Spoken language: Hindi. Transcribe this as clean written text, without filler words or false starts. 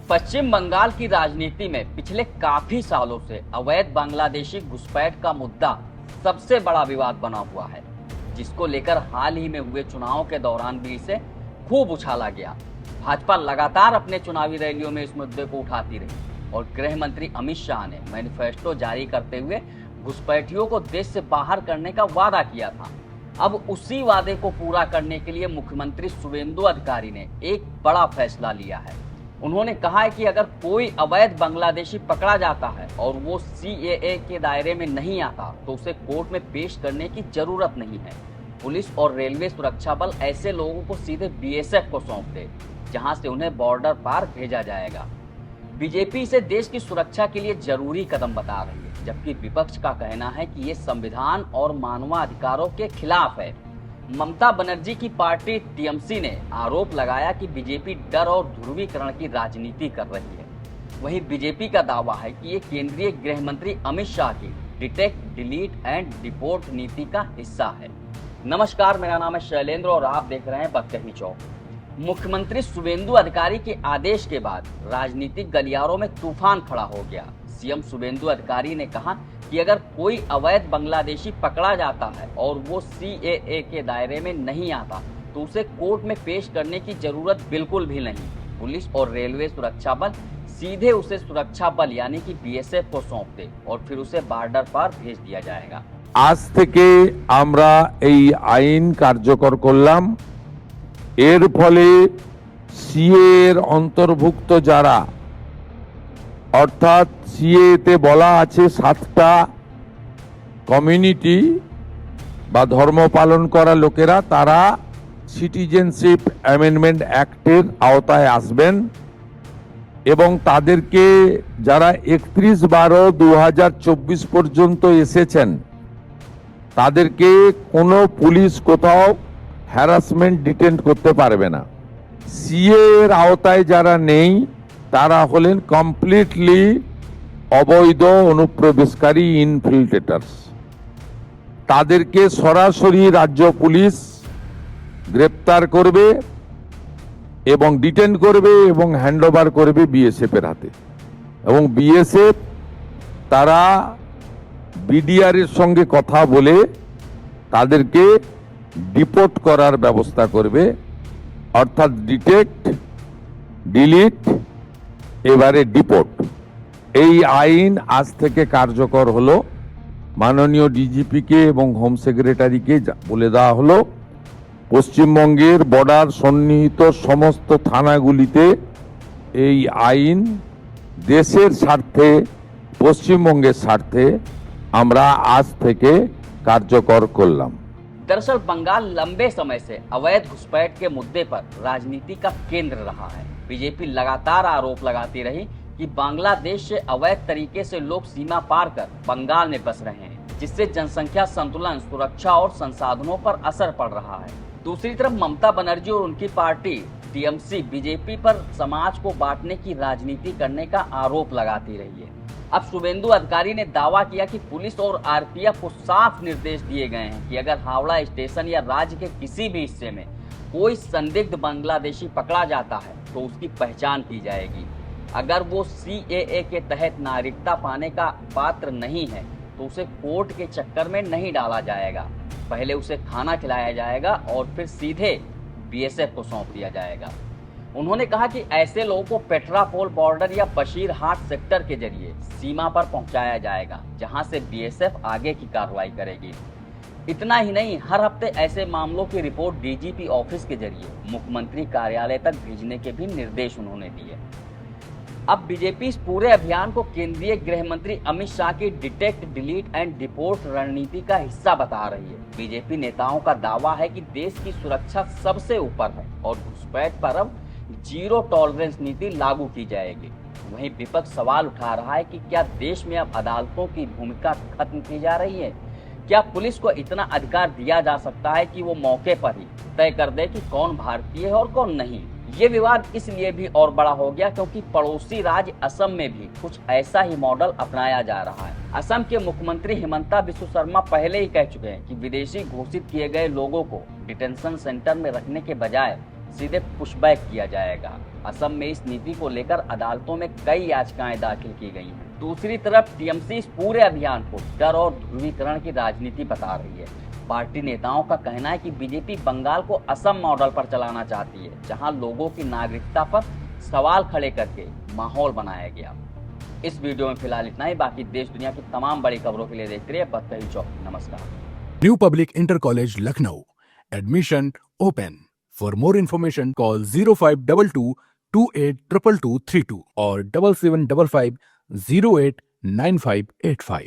पश्चिम बंगाल की राजनीति में पिछले काफी सालों से अवैध बांग्लादेशी घुसपैठ का मुद्दा सबसे बड़ा विवाद बना हुआ है, जिसको लेकर हाल ही में हुए चुनाव के दौरान भी इसे खूब उछाला गया। भाजपा लगातार अपने चुनावी रैलियों में इस मुद्दे को उठाती रही और गृह मंत्री अमित शाह ने मैनिफेस्टो जारी करते हुए घुसपैठियों को देश से बाहर करने का वादा किया था। अब उसी वादे को पूरा करने के लिए मुख्यमंत्री शुवेंदु अधिकारी ने एक बड़ा फैसला लिया है। उन्होंने कहा है कि अगर कोई अवैध बांग्लादेशी पकड़ा जाता है और वो CAA के दायरे में नहीं आता तो उसे कोर्ट में पेश करने की जरूरत नहीं है। पुलिस और रेलवे सुरक्षा बल ऐसे लोगों को सीधे BSF को सौंप दे, जहां से उन्हें बॉर्डर पार भेजा जाएगा। बीजेपी इसे देश की सुरक्षा के लिए जरूरी कदम बता रही है, जबकि विपक्ष का कहना है कि ये संविधान और मानवाधिकारों के खिलाफ है। ममता बनर्जी की पार्टी TMC ने आरोप लगाया कि बीजेपी डर और ध्रुवीकरण की राजनीति कर रही है। वहीं बीजेपी का दावा है कि ये केंद्रीय गृह मंत्री अमित शाह की डिटेक्ट, डिलीट एंड डिपोर्ट नीति का हिस्सा है। नमस्कार, मेरा नाम है शैलेंद्र और आप देख रहे हैं बकही चौक। मुख्यमंत्री शुवेंदु अधिकारी के आदेश के बाद राजनीतिक गलियारों में तूफान खड़ा हो गया। CM शुवेंदु अधिकारी ने कहा कि अगर कोई अवैध बांग्लादेशी पकड़ा जाता है और वो CAA के दायरे में नहीं आता तो उसे कोर्ट में पेश करने की जरूरत बिल्कुल भी नहीं। पुलिस और रेलवे सुरक्षा बल सीधे उसे सुरक्षा बल यानी कि BSF को सौंप दे और फिर उसे बॉर्डर पर भेज दिया जाएगा। आज থেকে আমরা এই আইন কার্যকর করলাম। এর ফলে CA এর অন্তর্ভুক্ত যারা, অর্থাৎ CA তে বলা আছে 7টা কমিউনিটি বা ধর্ম পালন করা লোকেরা, তারা সিটিজেনশিপ অ্যামেন্ডমেন্ট অ্যাক্টের আওতায় আসবেন এবং তাদেরকে যারা 31/12/2024 পর্যন্ত এসেছেন তাদেরকে কোনো পুলিশ কোথাও হ্যারাসমেন্ট ডিটেন্ট করতে পারবে না। CA এর আওতায় যারা নেই তারা হলেন কমপ্লিটলি অবৈধ অনুপ্রবেশকারী ইনফিল্ট্রেটার্স। তাদেরকে সরাসরি রাজ্য পুলিশ গ্রেপ্তার করবে এবং ডিটেন করবে এবং হ্যান্ডওভার করবে BSF এর হাতে এবং BSF তারা BDR এর সঙ্গে কথা বলে তাদেরকে ডিপোর্ট করার ব্যবস্থা করবে, অর্থাৎ ডিটেক্ট, ডিলিট, এবারে ডিপোর্ট। এই আইন আজ থেকে কার্যকর হলো। মাননীয় DGP-কে এবং হোম সেক্রেটারিকে বলে দেওয়া হলো পশ্চিমবঙ্গের বর্ডার সন্নিহিত সমস্ত থানাগুলিতে এই আইন দেশের স্বার্থে, পশ্চিমবঙ্গের স্বার্থে আমরা আজ থেকে কার্যকর করলাম। दरअसल बंगाल लंबे समय से अवैध घुसपैठ के मुद्दे पर राजनीति का केंद्र रहा है। बीजेपी लगातार आरोप लगाती रही कि बांग्लादेश से अवैध तरीके से लोग सीमा पार कर बंगाल में बस रहे हैं, जिससे जनसंख्या संतुलन, सुरक्षा और संसाधनों पर असर पड़ रहा है। दूसरी तरफ ममता बनर्जी और उनकी पार्टी TMC बीजेपी पर समाज को बांटने की राजनीति करने का आरोप लगाती रही है। अब शुवेंदु अधिकारी ने दावा किया कि पुलिस और RPF को साफ निर्देश दिए गए हैं कि अगर हावड़ा स्टेशन या राज्य के किसी भी हिस्से में कोई संदिग्ध बांग्लादेशी पकड़ा जाता है तो उसकी पहचान की जाएगी। अगर वो CAA के तहत नागरिकता पाने का पात्र नहीं है तो उसे कोर्ट के चक्कर में नहीं डाला जाएगा। पहले उसे खाना खिलाया जाएगा और फिर सीधे BSF को सौंप दिया जाएगा। उन्होंने कहा कि ऐसे लोगों को पेट्रापोल बॉर्डर या बशीरहाट सेक्टर के जरिए सीमा पर पहुंचाया जाएगा, जहां से BSF आगे की कार्रवाई करेगी। इतना ही नहीं, हर हफ्ते ऐसे मामलों की रिपोर्ट DGP ऑफिस के जरिए मुख्यमंत्री कार्यालय तक भेजने के भी निर्देश उन्होंने दिए। अब बीजेपी इस पूरे अभियान को केंद्रीय गृह मंत्री अमित शाह की डिटेक्ट, डिलीट एंड डिपोर्ट रणनीति का हिस्सा बता रही है। बीजेपी नेताओं का दावा है कि देश की सुरक्षा सबसे ऊपर है और घुसपैठ पर अब 0 टॉलरेंस नीति लागू की जाएगी। वहीं विपक्ष सवाल उठा रहा है कि क्या देश में अब अदालतों की भूमिका खत्म की जा रही है? क्या पुलिस को इतना अधिकार दिया जा सकता है कि वो मौके पर ही तय कर दे कि कौन भारतीय है और कौन नहीं? ये विवाद इसलिए भी और बड़ा हो गया क्योंकि पड़ोसी राज्य असम में भी कुछ ऐसा ही मॉडल अपनाया जा रहा है। असम के मुख्यमंत्री हिमंता बिस्व शर्मा पहले ही कह चुके हैं कि विदेशी घोषित किए गए लोगों को डिटेंशन सेंटर में रखने के बजाय सीधे पुशबैक किया जाएगा। असम में इस नीति को लेकर अदालतों में कई याचिकाएं दाखिल की गई हैं। दूसरी तरफ टीएमसी इस पूरे अभियान को डर और ध्रुवीकरण की राजनीति बता रही है। पार्टी नेताओं का कहना है कि बीजेपी बंगाल को असम मॉडल पर चलाना चाहती है, जहां लोगों की नागरिकता पर सवाल खड़े करके माहौल बनाया गया। इस वीडियो में फिलहाल इतना ही। बाकी देश दुनिया की तमाम बड़ी खबरों के लिए देखते रहिए बतकही चौक। नमस्कार। New Public Inter College Lucknow. Admission open. For more information, call 0522 282232 or 7755 089585.